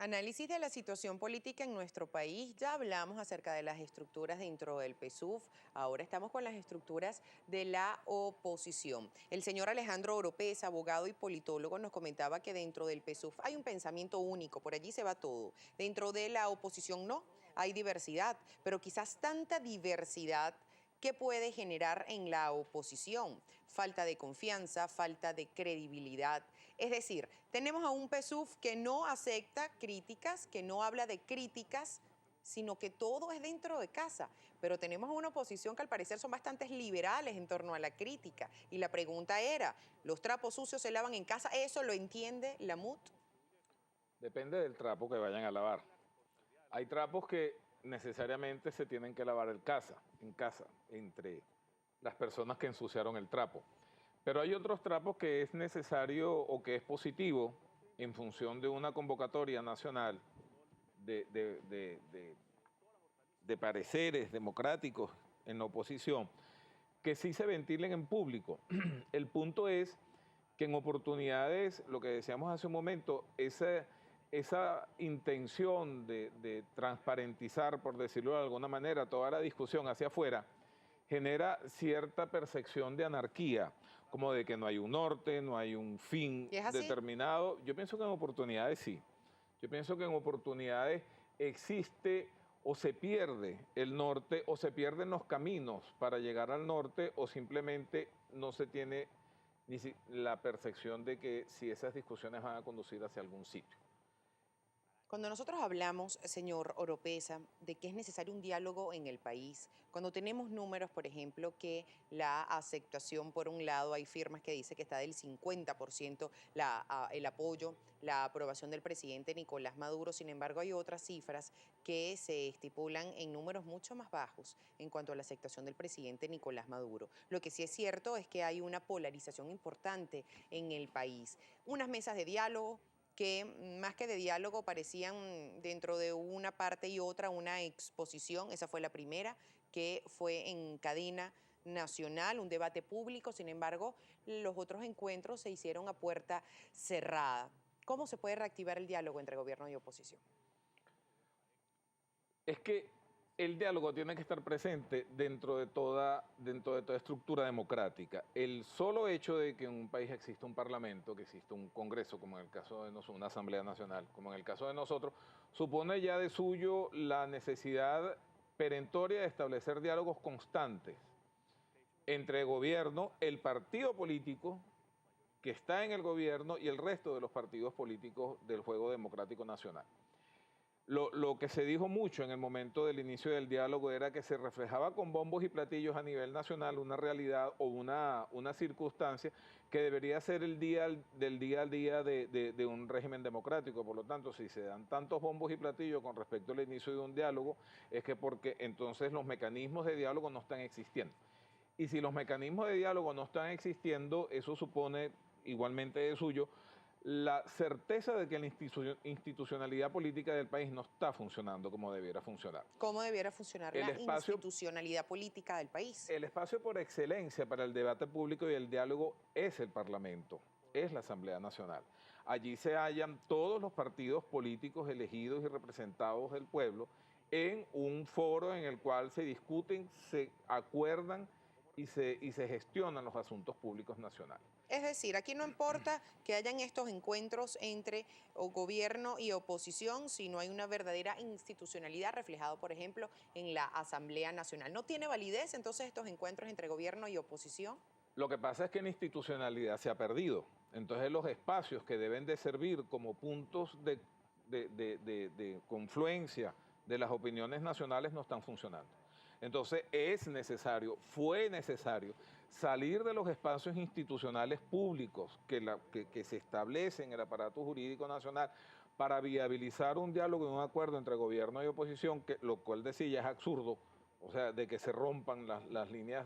Análisis de la situación política en nuestro país. Ya hablamos acerca de las estructuras dentro del PSUV. Ahora estamos con las estructuras de la oposición. El señor Alejandro Oropesa, abogado y politólogo, nos comentaba que dentro del PSUV hay un pensamiento único, por allí se va todo. Dentro de la oposición no, hay diversidad, pero quizás tanta diversidad que puede generar en la oposición. Falta de confianza, falta de credibilidad. Es decir, tenemos a un PSUV que no acepta críticas, que no habla de críticas, sino que todo es dentro de casa. Pero tenemos a una oposición que al parecer son bastante liberales en torno a la crítica. Y la pregunta era, ¿los trapos sucios se lavan en casa? ¿Eso lo entiende la MUT? Depende del trapo que vayan a lavar. Hay trapos que necesariamente se tienen que lavar en casa, entre las personas que ensuciaron el trapo. Pero hay otros trapos que es necesario o que es positivo en función de una convocatoria nacional de, de- de- de- de pareceres democráticos en la oposición, que sí se ventilen en público. El punto es que en oportunidades, lo que decíamos hace un momento, esa intención de transparentizar, por decirlo de alguna manera, toda la discusión hacia afuera, genera cierta percepción de anarquía, como de que no hay un norte, no hay un fin ¿Y es así? determinado. Yo pienso que en oportunidades sí. Yo pienso que en oportunidades existe o se pierde el norte o se pierden los caminos para llegar al norte o simplemente no se tiene la percepción de que si esas discusiones van a conducir hacia algún sitio. Cuando nosotros hablamos, señor Oropesa, de que es necesario un diálogo en el país, cuando tenemos números, por ejemplo, que la aceptación, por un lado, hay firmas que dicen que está del 50% el apoyo, la aprobación del presidente Nicolás Maduro, sin embargo, hay otras cifras que se estipulan en números mucho más bajos en cuanto a la aceptación del presidente Nicolás Maduro. Lo que sí es cierto es que hay una polarización importante en el país. Unas mesas de diálogo que más que de diálogo parecían dentro de una parte y otra una exposición. Esa fue la primera, que fue en cadena nacional, un debate público. Sin embargo, los otros encuentros se hicieron a puerta cerrada. ¿Cómo se puede reactivar el diálogo entre gobierno y oposición? Es que el diálogo tiene que estar presente dentro de toda estructura democrática. El solo hecho de que en un país exista un parlamento, que exista un congreso, como en el caso de nosotros, una asamblea nacional, como en el caso de nosotros, supone ya de suyo la necesidad perentoria de establecer diálogos constantes entre gobierno, el partido político que está en el gobierno y el resto de los partidos políticos del juego democrático nacional. Lo que se dijo mucho en el momento del inicio del diálogo era que se reflejaba con bombos y platillos a nivel nacional una realidad o una circunstancia que debería ser del día al día de un régimen democrático. Por lo tanto, si se dan tantos bombos y platillos con respecto al inicio de un diálogo, es que porque entonces los mecanismos de diálogo no están existiendo. Y si los mecanismos de diálogo no están existiendo, eso supone igualmente de suyo la certeza de que la institucionalidad política del país no está funcionando como debiera funcionar. ¿Cómo debiera funcionar El la espacio, institucionalidad política del país? el espacio por excelencia para el debate público y el diálogo es el Parlamento, es la Asamblea Nacional. Allí se hallan todos los partidos políticos elegidos y representados del pueblo en un foro en el cual se discuten, se acuerdan y se gestionan los asuntos públicos nacionales. Es decir, aquí no importa que hayan estos encuentros entre gobierno y oposición, si no hay una verdadera institucionalidad reflejada, por ejemplo, en la Asamblea Nacional. ¿No tiene validez entonces estos encuentros entre gobierno y oposición? Lo que pasa es que la institucionalidad se ha perdido. Entonces los espacios que deben de servir como puntos de confluencia de las opiniones nacionales no están funcionando. Entonces es necesario, fue necesario salir de los espacios institucionales públicos que se establecen en el aparato jurídico nacional para viabilizar un diálogo y un acuerdo entre gobierno y oposición, lo cual decía ya es absurdo, o sea, de que se rompan las líneas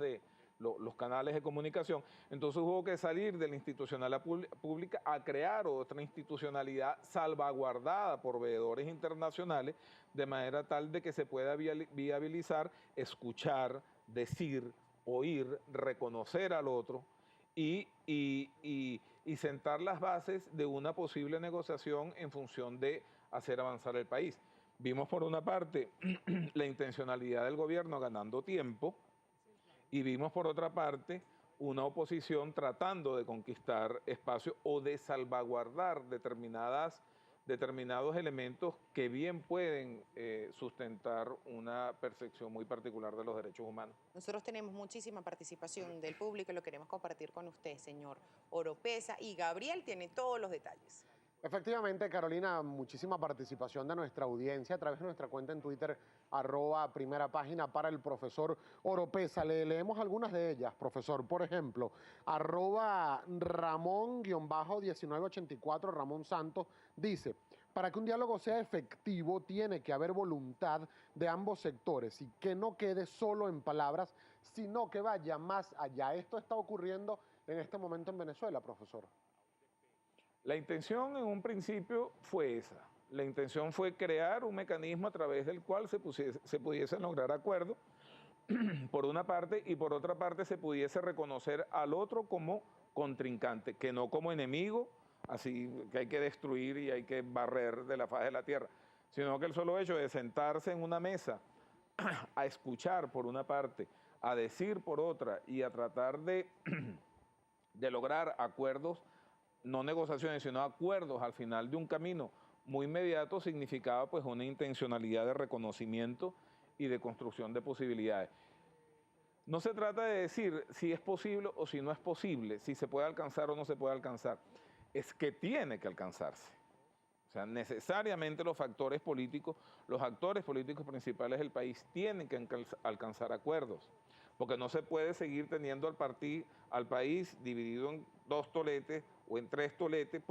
los canales de comunicación. Entonces hubo que salir de la institucionalidad pública a crear otra institucionalidad salvaguardada por veedores internacionales, de manera tal de que se pueda viabilizar, escuchar, decir, oír, reconocer al otro y sentar las bases de una posible negociación en función de hacer avanzar el país. Vimos por una parte la intencionalidad del gobierno ganando tiempo y vimos por otra parte una oposición tratando de conquistar espacios o de salvaguardar determinados elementos que bien pueden sustentar una percepción muy particular de los derechos humanos. Nosotros tenemos muchísima participación del público y lo queremos compartir con usted, señor Oropesa, y Gabriel tiene todos los detalles. Efectivamente, Carolina, muchísima participación de nuestra audiencia a través de nuestra cuenta en Twitter, @primera página para el profesor Oropesa. Le leemos algunas de ellas, profesor. Por ejemplo, @Ramón-1984, Ramón Santos, dice: para que un diálogo sea efectivo tiene que haber voluntad de ambos sectores y que no quede solo en palabras, sino que vaya más allá. Esto está ocurriendo en este momento en Venezuela, profesor. La intención en un principio fue esa. La intención fue crear un mecanismo a través del cual se pudiesen lograr acuerdos, por una parte, y por otra parte se pudiese reconocer al otro como contrincante, que no como enemigo, así que hay que destruir y hay que barrer de la faz de la tierra, sino que el solo hecho de sentarse en una mesa a escuchar por una parte, a decir por otra y a tratar de lograr acuerdos, no negociaciones, sino acuerdos al final de un camino muy inmediato, significaba pues una intencionalidad de reconocimiento y de construcción de posibilidades. No se trata de decir si es posible o si no es posible, si se puede alcanzar o no se puede alcanzar, es que tiene que alcanzarse. O sea, necesariamente los actores políticos principales del país tienen que alcanzar acuerdos, porque no se puede seguir teniendo al país dividido en dos toletes o en tres toletes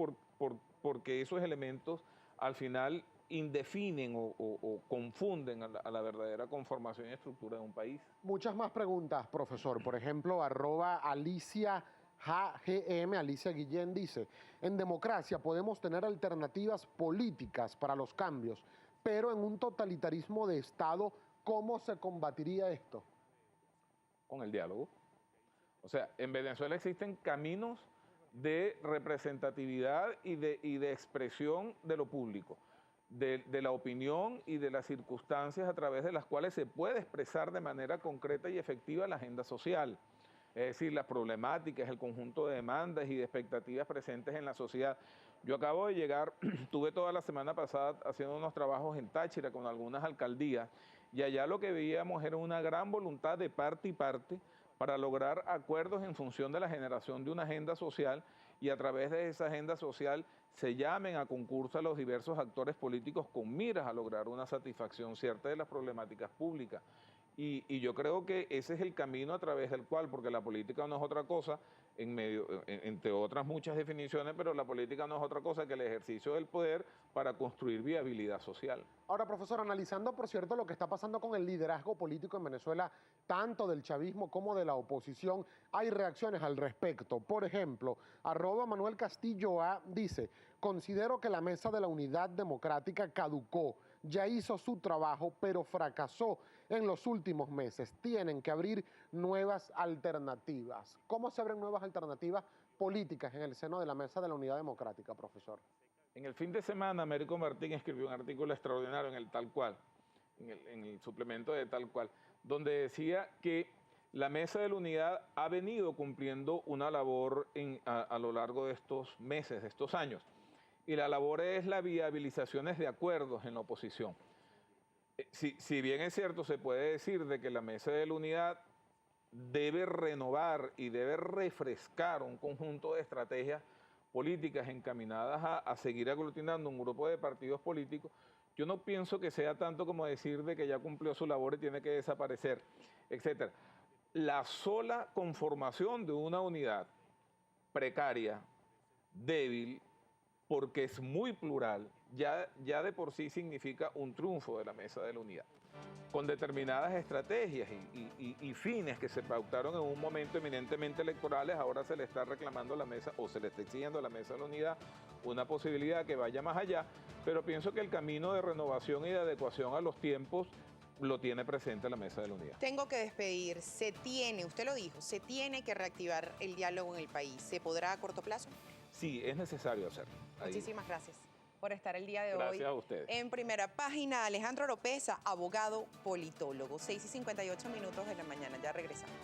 porque esos elementos al final indefinen o confunden a la verdadera conformación y estructura de un país. Muchas más preguntas, profesor. Por ejemplo, @Alicia GM, Alicia Guillén, dice: en democracia podemos tener alternativas políticas para los cambios, pero en un totalitarismo de Estado, ¿cómo se combatiría esto? Con el diálogo. O sea, en Venezuela existen caminos de representatividad y de expresión de lo público, de la opinión y de las circunstancias a través de las cuales se puede expresar de manera concreta y efectiva la agenda social. Es decir, las problemáticas, el conjunto de demandas y de expectativas presentes en la sociedad. Yo acabo de llegar, tuve toda la semana pasada haciendo unos trabajos en Táchira con algunas alcaldías, y allá lo que veíamos era una gran voluntad de parte y parte para lograr acuerdos en función de la generación de una agenda social, y a través de esa agenda social se llamen a concurso a los diversos actores políticos con miras a lograr una satisfacción cierta de las problemáticas públicas. Y yo creo que ese es el camino a través del cual, porque la política no es otra cosa, entre otras muchas definiciones, pero la política no es otra cosa que el ejercicio del poder para construir viabilidad social. Ahora, profesor, analizando, por cierto, lo que está pasando con el liderazgo político en Venezuela, tanto del chavismo como de la oposición, hay reacciones al respecto. Por ejemplo, @Manuel Castillo A dice: considero que la Mesa de la Unidad Democrática caducó, ya hizo su trabajo, pero fracasó en los últimos meses. Tienen que abrir nuevas alternativas. ¿Cómo se abren nuevas alternativas políticas en el seno de la Mesa de la Unidad Democrática, profesor? En el fin de semana, Américo Martín escribió un artículo extraordinario en el Tal Cual, en el suplemento de Tal Cual, donde decía que la Mesa de la Unidad ha venido cumpliendo una labor a lo largo de estos meses, de estos años. Y la labor es la viabilización de acuerdos en la oposición. Si bien es cierto, se puede decir de que la Mesa de la Unidad debe renovar y debe refrescar un conjunto de estrategias políticas encaminadas a seguir aglutinando un grupo de partidos políticos, yo no pienso que sea tanto como decir de que ya cumplió su labor y tiene que desaparecer, etc. La sola conformación de una unidad precaria, débil, porque es muy plural, ya de por sí significa un triunfo de la Mesa de la Unidad, con determinadas estrategias y fines que se pautaron en un momento eminentemente electorales. Ahora se le está reclamando a la mesa, o se le está exigiendo a la Mesa de la Unidad una posibilidad que vaya más allá, pero pienso que el camino de renovación y de adecuación a los tiempos lo tiene presente la Mesa de la Unidad. Tengo que despedir. Usted lo dijo, se tiene que reactivar el diálogo en el país. ¿Se podrá a corto plazo? Sí, es necesario hacerlo. Muchísimas gracias. por estar el día de Gracias hoy a ustedes. en Primera Página. Alejandro Oropeza, abogado politólogo. 6:58 de la mañana, ya regresamos.